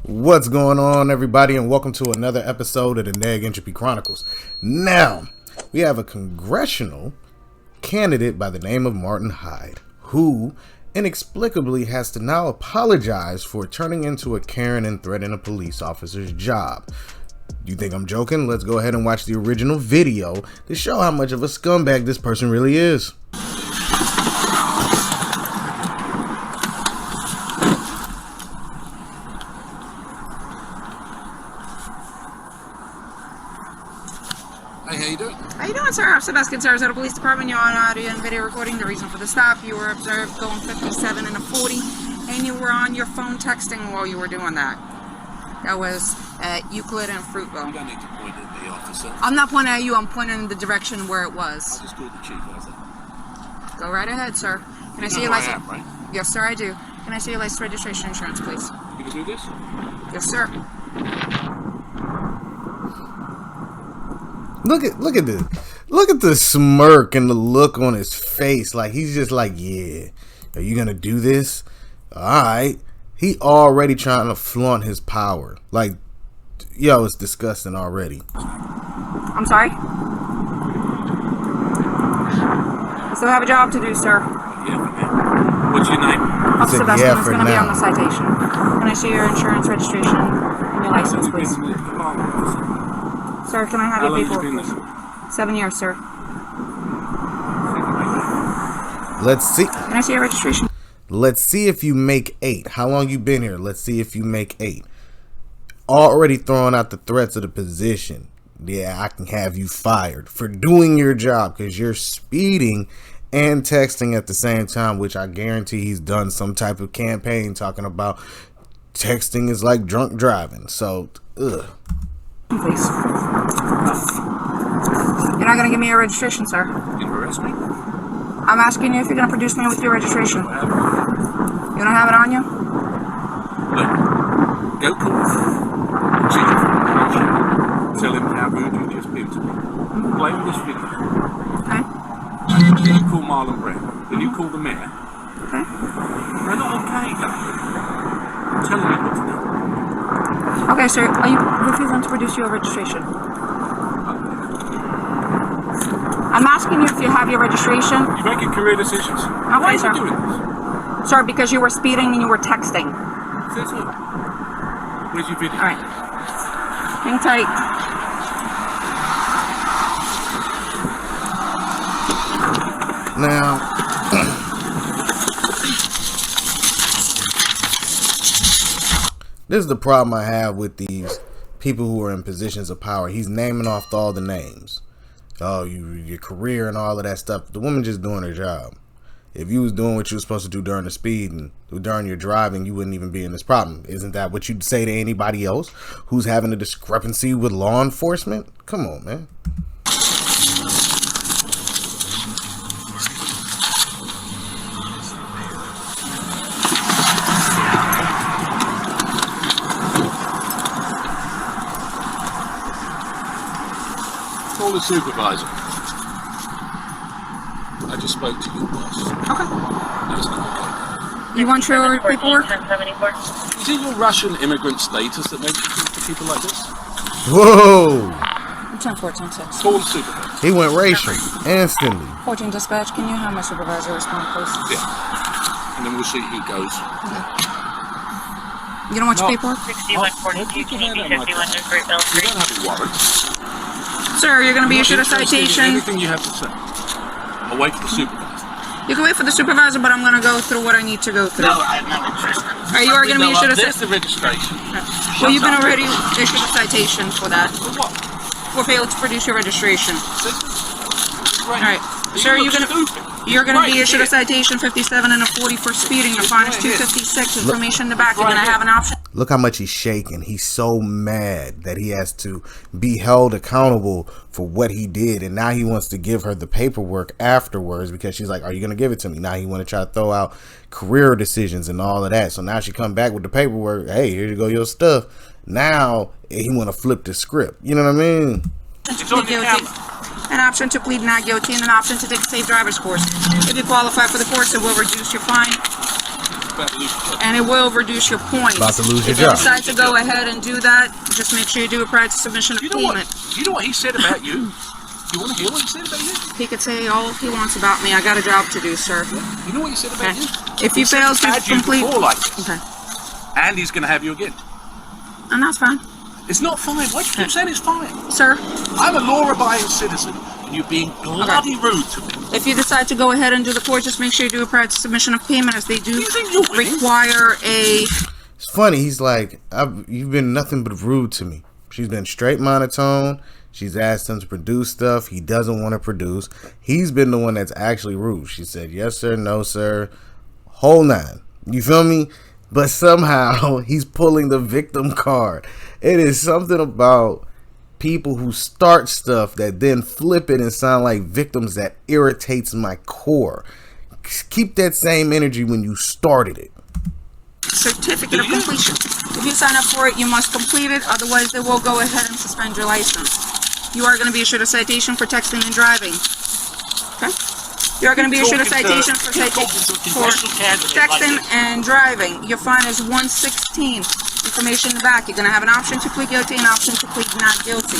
What's going on, everybody, and welcome to another episode of the Neg Entropy Chronicles. Now, we have a congressional candidate by the name of Martin Hyde, who inexplicably has to now apologize for turning into a Karen and threatening a police officer's job. You think I'm joking? Let's go ahead and watch the original video to show how much of a scumbag this person really is. Hey, how you doing? How you doing, sir? I'm Sebastian Sarasota Police Department. You're on audio and video recording. The reason for the stop, you were observed going 57 and a 40, and you were on your phone texting while you were doing that. That was at Euclid and Fruitville. You don't need to point at me, officer. I'm not pointing at you. I'm pointing in the direction where it was. I just called the chief, how's that? Go right ahead, sir. Can I see your license? I am, right? Yes, sir, I do. Can I see your license, registration, insurance, please? You can do this? Yes, sir. Look at this. Look at the smirk and the look on his face. Like, he's just like, yeah, are you gonna do this? Alright. He already trying to flaunt his power. Like, yo, it's disgusting already. I'm sorry? You still have a job to do, sir. Yeah, for now. What's your name? Officer Sebastian is gonna be on the citation. Can I see your insurance, registration, and your license, please? Sir, can I have your paperwork, please? 7 years, sir. Let's see. Can I see your registration? Let's see if you make 8. How long you been here? Let's see if you make 8. Already throwing out the threats of the position. Yeah, I can have you fired for doing your job because you're speeding and texting at the same time, which I guarantee he's done some type of campaign talking about texting is like drunk driving. So, ugh. Please. You're not going to give me your registration, sir. You arrest me? I'm asking you if you're going to produce me with your registration. You don't have it on you? Look, go call the chief. Tell him how good you just been to me. Play with this video. Okay. Then you call Marlon Brown. Then you call the mayor. Okay. They're not okay, though. Tell me what to do. Okay, sir. Are you refusing to produce your registration? I'm asking you if you have your registration. You're making career decisions. Okay, Why sir. are you doing this? Sir, because you were speeding and you were texting. Says who? Where's your video? All right. Hang tight. Now, this is the problem I have with these people who are in positions of power. He's naming off all the names. Oh, your career and all of that stuff. The woman just doing her job. If you was doing what you were supposed to do during the speed and during your driving, you wouldn't even be in this problem. Isn't that what you'd say to anybody else who's having a discrepancy with law enforcement? Come on, man. Call the supervisor. I just spoke to your boss. Okay. That's not okay. You want your paperwork? Is it your Russian immigrant status that makes you talk to people like this? Whoa! 10-14-6. Call the supervisor. He went racial instantly. 14 dispatch, can you have my supervisor respond, please? Yeah. And then we'll see who goes. You don't want your paperwork? 6142 Community 51 Great Bell You Street. don't have a warrant. Sir, you're going to be issued a I'm not interested in citation. Anything you have to say. I'll wait for the supervisor. You can wait for the supervisor, but I'm going to go through what I need to go through. No, I'm not interested. You are going to be issued a There's citation. the registration. Well, you've been already issued a citation for that. For what? For failure to produce your registration. Right. All right. Sir, you're going to be issued a citation 57 and a 40 for speeding. The fine is 256. Information in the back. You're going to have an option. Look how much he's shaking. He's so mad that he has to be held accountable for what he did. And now he wants to give her the paperwork afterwards because she's like, are you going to give it to me? Now he want to try to throw out career decisions and all of that. So now she come back with the paperwork. Hey, here you go, your stuff. Now he want to flip the script. You know what I mean? It's on your camera. An option to plead not guilty and an option to take a safe driver's course. If you qualify for the course, it will reduce your fine about to lose your job. And it will reduce your points. About to lose your If you job. decide to go ahead and do that, just make sure you do a prior to submission of You know what? payment. You know what he said about you? You want to hear what he said about you? He could say all he wants about me. I got a job to do, sir. You know what he said about Okay. you? If he said fails he's to had you complete... before like this, Okay. and he's going to have you again. And that's fine. It's not fine. Why do you keep saying it's fine? Sir, I'm a law-abiding citizen, and you're being bloody rude to me. if you decide to go ahead and do the court, just make sure you do a prior to submission of payment, as they do You think you're winning? require a... It's funny. He's like, you've been nothing but rude to me. She's been straight monotone. She's asked him to produce stuff he doesn't want to produce. He's been the one that's actually rude. She said, yes, sir, no, sir, whole nine. You feel me? But somehow he's pulling the victim card. It is something about people who start stuff that then flip it and sound like victims that irritates my core. Keep that same energy when you started it. certificate of completion. If you sign up for it, you must complete it. Otherwise, they will go ahead and suspend your license. You are going to be issued a citation for texting and driving. Okay? You are going to be issued a citation for texting and driving. Your fine is $116. Information in the back. You're going to have an option to plead guilty and an option to plead not guilty.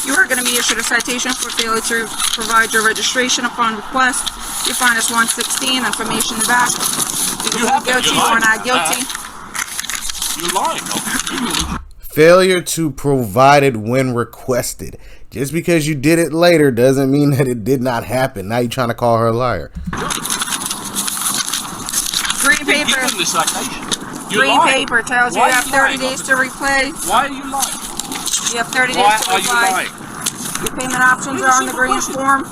You are going to be issued a citation for failure to provide your registration upon request. Your fine is $116. Information in the back. You can plead guilty or not guilty. You're lying. Failure to provide it when requested. Just because you did it later doesn't mean that it did not happen. Now you're trying to call her a liar. Green paper. Green paper tells you you have 30 days to repay. Why are you lying? You have 30 days to reply. Your payment options are on the green form.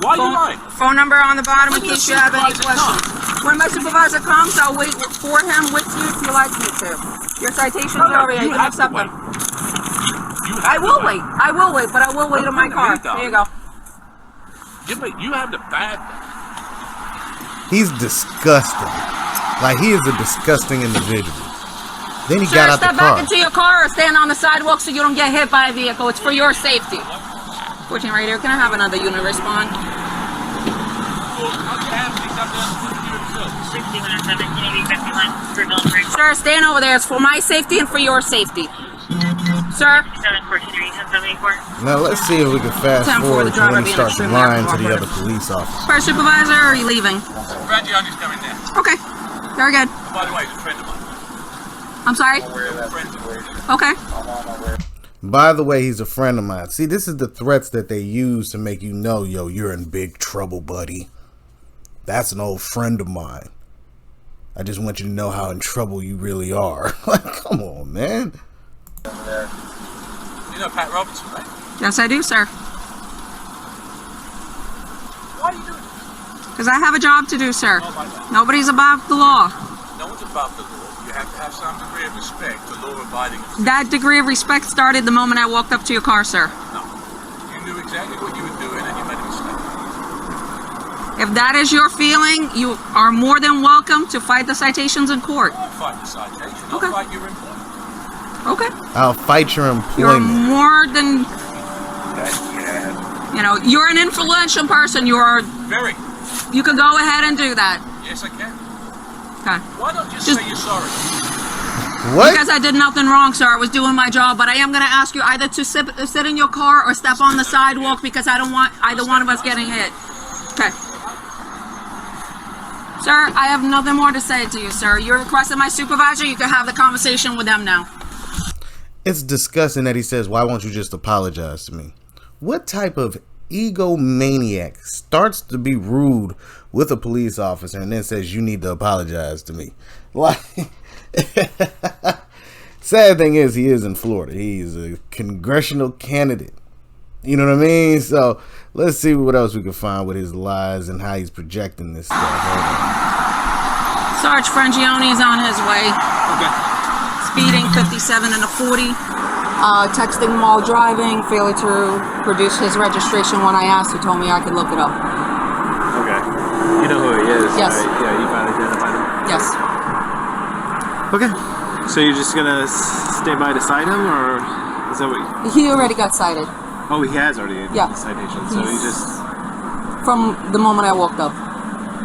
Why are you lying? Phone number on the bottom in case you have any questions. When my supervisor comes, I'll wait for him with you if you like me to. Your citations are over here. You can accept them. I will wait. I will wait, but I will wait on my car. There you go. You have the bad. He's disgusting. Like, he is a disgusting individual. Then he got out the car. Step back into your car or stand on the sidewalk so you don't get hit by a vehicle. It's for your safety. 14 right here. Can I have another unit respond? 6117 Sir, stand over there. It's for my safety and for your safety. Sir? 743 Now let's see if we can fast Time for forward the to driver when he being starts extremely lying to the uncooperative. other police officer. First supervisor, or are you leaving? Reggie, I'm just coming now. Okay. Very good. By the way, he's a friend of mine. I'm sorry? Okay. By the way, he's a friend of mine. See, this is the threats that they use to make you know, yo, you're in big trouble, buddy. That's an old friend of mine. I just want you to know how in trouble you really are. Like, come on, man. You know Pat Robertson, right? Yes, I do, sir. Why are you doing this? Because I have a job to do, sir. Oh, my God. Nobody's above the law. No one's above the law. You have to have some degree of respect for law-abiding. That degree of respect started the moment I walked up to your car, sir. No. You knew exactly what you were doing and you made a mistake. If that is your feeling, you are more than welcome to fight the citations in court. I'll fight the citation. Okay. I'll fight your employment. Okay. I'll fight your You're employment. more than, you know, you're an influential person. Very. You can go ahead and do that. Yes, I can. Okay. Why not just Just- say you're sorry? What? Because I did nothing wrong, sir. I was doing my job, but I am going to ask you either to sit in your car or step on the sidewalk because I don't want either one of us getting hit. Okay. Sir, I have nothing more to say to you, sir. You're requesting my supervisor. You can have the conversation with them now. It's disgusting that he says, why won't you just apologize to me? What type of egomaniac starts to be rude with a police officer and then says, you need to apologize to me? Like, sad thing is, he is in Florida. He's a congressional candidate. You know what I mean? So let's see what else we can find with his lies and how he's projecting this stuff. Sarge Frangione is on his way. Okay. Speeding 57 and a 40. Texting while driving. Failure to produce his registration when I asked. He told me I could look it up. Okay. You know who he is, Yes. right? Yeah, you found identified him. Yes. Okay. So you're just gonna stay by to cite him, or is that what? He already got cited Oh, he has already Yeah. the citation. So he just. from the moment I walked up.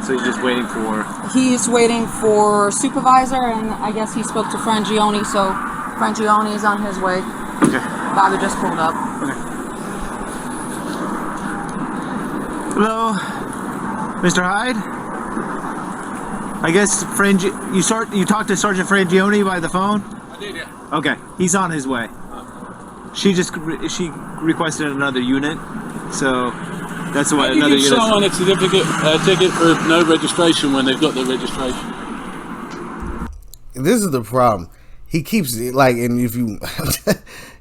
So he's just waiting for... He's waiting for supervisor, and I guess he spoke to Frangione, so Frangione's on his way. Okay. Bobby just pulled up. Okay. Hello, Mr. Hyde? I guess you talked to Sergeant Frangione by the phone? I did, yeah. Okay, he's on his way. She requested another unit, so that's what You another give unit. someone a ticket for no registration when they've got their registration. This is the problem. He keeps like, and if you,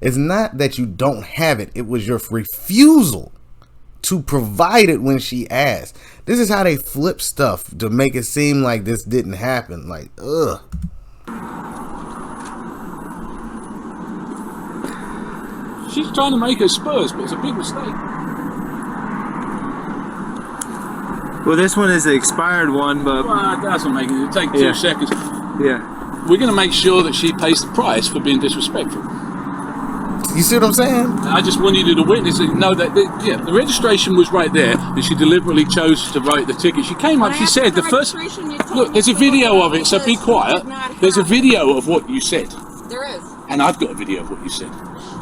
it's not that you don't have it. It was your refusal to provide it when she asked. This is how they flip stuff to make it seem like this didn't happen. Like, ugh. She's trying to make her Spurs, but it's a big mistake. Well, this one is the expired one, but Well, it doesn't make it. It'll take 2 seconds. yeah. We're going to make sure that she pays the price for being disrespectful. You see what I'm saying? I just want you to witness and know that, the registration was right there, and she deliberately chose to write the ticket. She came up, she said, the first... Look, there's a video of it, so be quiet. There's a video of what you said. There is. And I've got a video of what you said.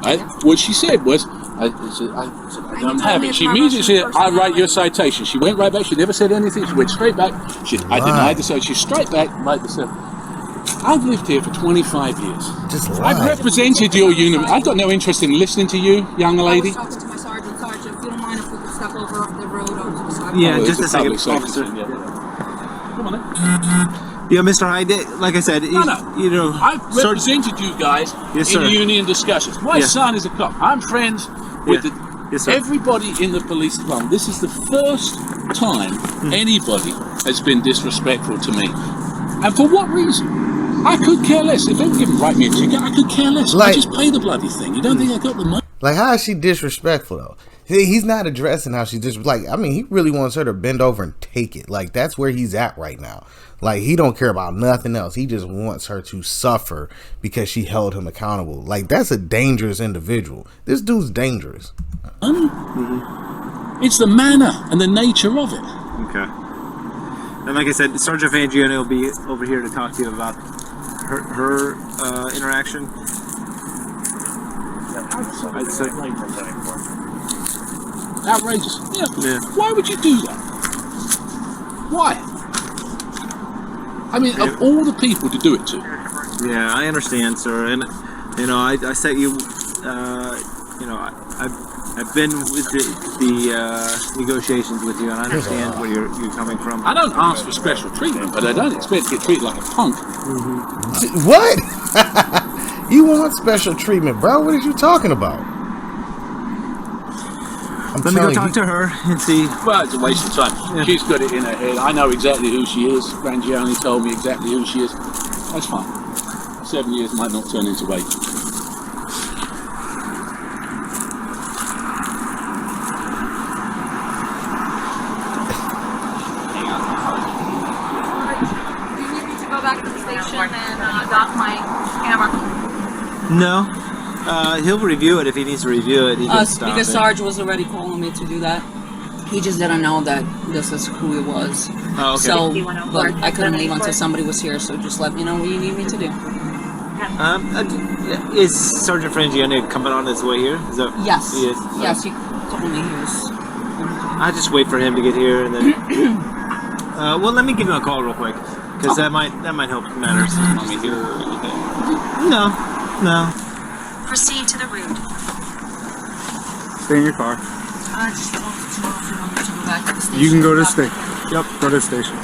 Right? What she said was, I don't have it. She immediately said, I write your citation. She went right back. She never said anything. She went straight back. I denied the citation. She's straight back, right the citation. I've lived here for 25 years. Just I've lie. represented your unit. I've got no interest in listening to you, young lady. I was talking to my sergeant. Sergeant, if you don't mind if we could step over off the road onto the sidewalk. Yeah, Oh, just it's a public second, safety officer. thing, yeah. Come on then. Yeah, Mr. Hyde, like I said, No. you know, I've represented you guys Yes, sir. in union discussions. My Yeah. son is a cop. I'm friends with Yes, sir. everybody in the police department. This is the first time anybody has been disrespectful to me. And for what reason? I could care less. If they were going to write me a ticket, I could care less. I just pay the bloody thing. You don't think I got the money? Like, how is she disrespectful though? He's not addressing how she's like. I mean, he really wants her to bend over and take it. Like, that's where he's at right now. Like, he don't care about nothing else. He just wants her to suffer because she held him accountable. Like, that's a dangerous individual. This dude's dangerous. It's the manner and the nature of it. Okay. And like I said, Sergeant Frangione will be over here to talk to you about her interaction. I'd say. Outrageous. Yeah. Why would you do that? Why? I mean, of all the people to do it to. Yeah, I understand, sir. And you know, I set you. You know, I've been with the negotiations with you, and I understand where you're coming from. I don't ask for special treatment, but I don't expect to get treated like a punk. What? You want special treatment, bro? What are you talking about? Let me go talk to her and see. Well, it's a waste of time. Yeah. She's got it in her head. I know exactly who she is. Frangione told me exactly who she is. That's fine. 7 years might not turn into 8. Do you need me to go back to the station and dock my camera? No. He'll review it if he needs to review it. He can stop Because it. Sarge was already calling me to do that. He just didn't know that this is who it was. Oh, okay. So, but I couldn't leave until somebody was here, so just let me know what you need me to do. Is Sergeant Frangione coming on his way here? Is that, Yes. He is? Yes, he told me he was. I just wait for him to get here and then. Well, let me give him a call real quick because that might help matters. No. Proceed to the route. Stay in your car. I just wanted to know if you want me to go back to the station. You can go to the Dock my station. camera. Yep, go to the station.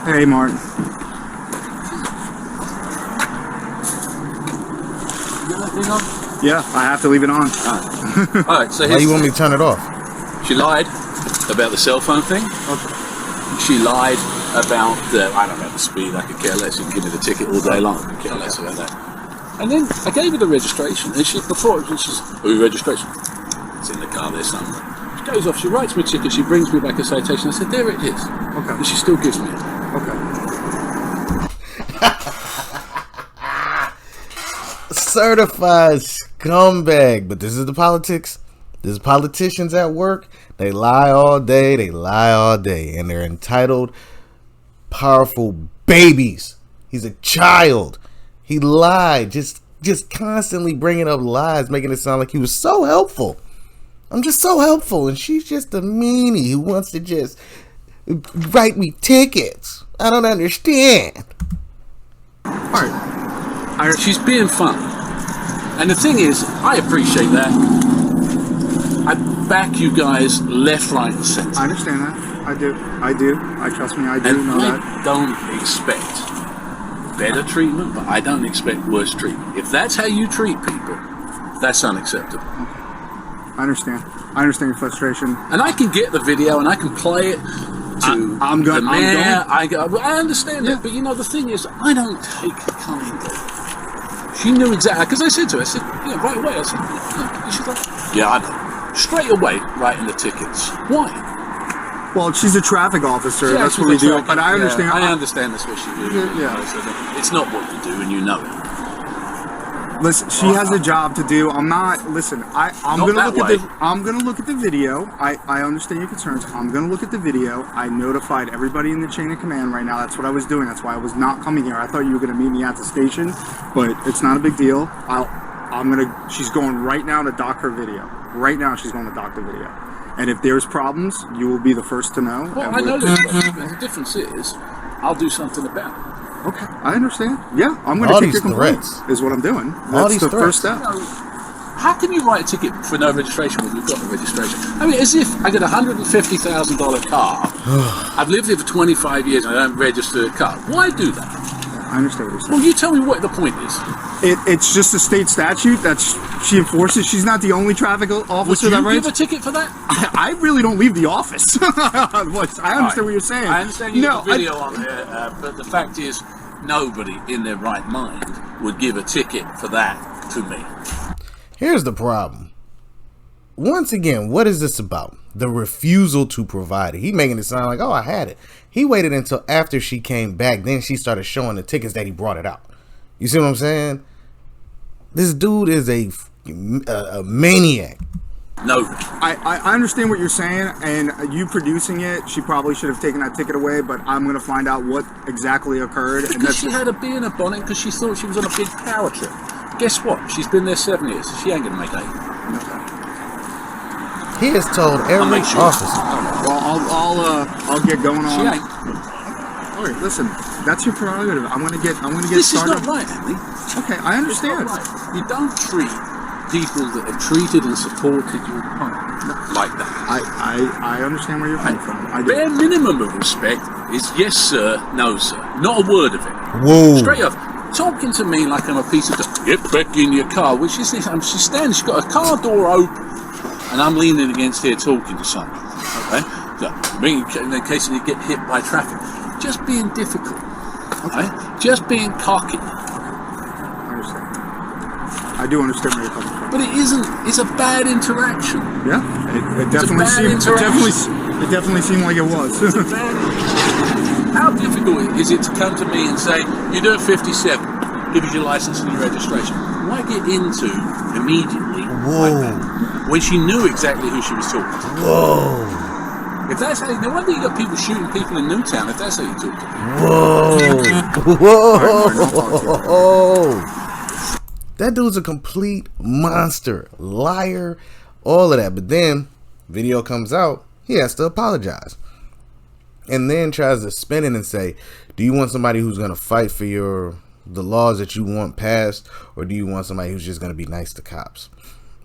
Hey, Martin. Yeah, I have to leave it on. All right, so Why here's you want me to turn it off? She lied about the cell phone thing. She lied about I don't know, the speed. I could care less. You can give me the ticket all day long. I could care less about that. And then I gave her the registration, and she's registration. It's in the car there somewhere. She goes off. She writes me a ticket. She brings me back a citation. I said, there it is. Okay. And she still gives me it. Okay. Certified scumbag. But this is the politics. There's politicians at work. They lie all day. They lie all day. And they're entitled, powerful babies. He's a child. He lied. Just constantly bringing up lies, making it sound like he was so helpful. I'm just so helpful. And she's just a meanie who wants to just write me tickets. I don't understand. Alright. She's being fun. And the thing is, I appreciate that. I back you guys left, right, and centre. I understand that. I do. Trust me, I do And know I that. don't expect better treatment, but I don't expect worse treatment. If that's how you treat people, that's unacceptable. I understand your frustration. And I can get the video and I can play it to the mayor. I understand that, but you know, the thing is, I don't take it kindly. She knew exactly, because I said to her, right away, I said, she's like, yeah, I know. Straight away, writing the tickets. Why? Well, she's a traffic officer. Yeah, That's what we do. But I understand. I understand that's what she do. Yeah. It's not what you do, and you know it. Listen, she has a job to do. I'm not. Listen, I'm Not gonna that look way. at the. I'm gonna look at the video. I understand your concerns. I'm gonna look at the video. I notified everybody in the chain of command right now. That's what I was doing. That's why I was not coming here. I thought you were gonna meet me at the station, but it's not a big deal. She's going right now to dock her video. Right now, she's going to dock the video. And if there's problems, you will be the first to know. Well, I know there's problems, but the difference is, I'll do something about it. Okay, I understand. Yeah, I'm going to take your complaints. Is what I'm doing. That's the first step. You know, how can you write a ticket for no registration when you've got the registration? I mean, as if I get a $150,000 car. I've lived here for 25 years and I don't register a car. Why do that? I understand what you're saying. Well, you tell me what the point is. It's just a state statute that she enforces. She's not the only traffic officer Would that you writes. give a ticket for that? I really don't leave the office. I understand what you're saying. I understand you have a video on there, but the fact is, nobody in their right mind would give a ticket for that to me. Here's the problem. Once again, what is this about? The refusal to provide it. He making it sound like, oh, I had it. He waited until after she came back. Then she started showing the tickets that he brought it out. You see what I'm saying? This dude is a maniac. No. I understand what you're saying, and you producing it, she probably should have taken that ticket away, but I'm going to find out what exactly occurred. Because she had a bee in her bonnet because she thought she was on a big power trip. Guess what? She's been there 7 years. So she ain't going to make 8. He has told every officer. Well, I'll get going on. She ain't. All right, listen, that's your prerogative. I'm gonna get This started. is not right, Andy. Okay, I understand. It's not right. You don't treat people that have treated and supported your home like that. I understand where you're coming from. I do. Bare minimum of respect is yes sir, no sir. Not a word of it. Whoa. Straight up. Talking to me like I'm a piece of get back in your car, which is this. She's standing, she's got a car door open, and I'm leaning against here talking to someone. Okay? So, in the case you get hit by traffic. Just being difficult. Okay? Just being cocky. I understand. I do understand where you're coming from. But it isn't. It's a bad interaction. Yeah, it definitely seemed like it was. How difficult is it to come to me and say, you're doing 57, give us your license and your registration? Why get into immediately like that, when she knew exactly who she was talking to? Whoa. If that's how, no wonder you got people shooting people in Newtown if that's how you talk to people. Whoa. That dude's a complete monster, liar, all of that. But then, video comes out, he has to apologize. And then tries to spin it and say, do you want somebody who's going to fight for the laws that you want passed, or do you want somebody who's just going to be nice to cops?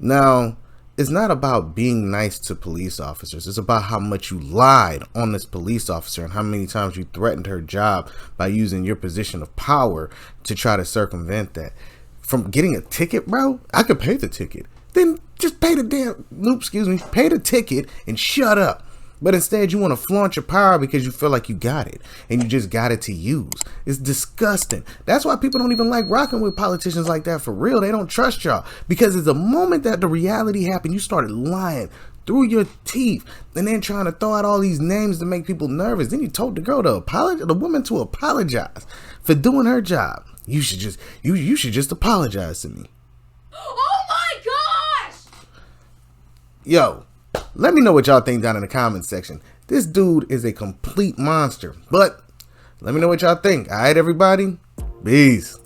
Now, it's not about being nice to police officers. It's about how much you lied on this police officer and how many times you threatened her job by using your position of power to try to circumvent that. From getting a ticket, bro, I could pay the ticket. Then just pay the pay the ticket and shut up. But instead, you want to flaunt your power because you feel like you got it and you just got it to use. It's disgusting. That's why people don't even like rocking with politicians like that for real. They don't trust y'all because it's the moment that the reality happened, you started lying through your teeth and then trying to throw out all these names to make people nervous. Then you told the woman to apologize for doing her job. You should just apologize to me. Oh my gosh! yo, let me know what y'all think down in the comments section. This dude is a complete monster. But let me know what y'all think. All right, everybody? Peace.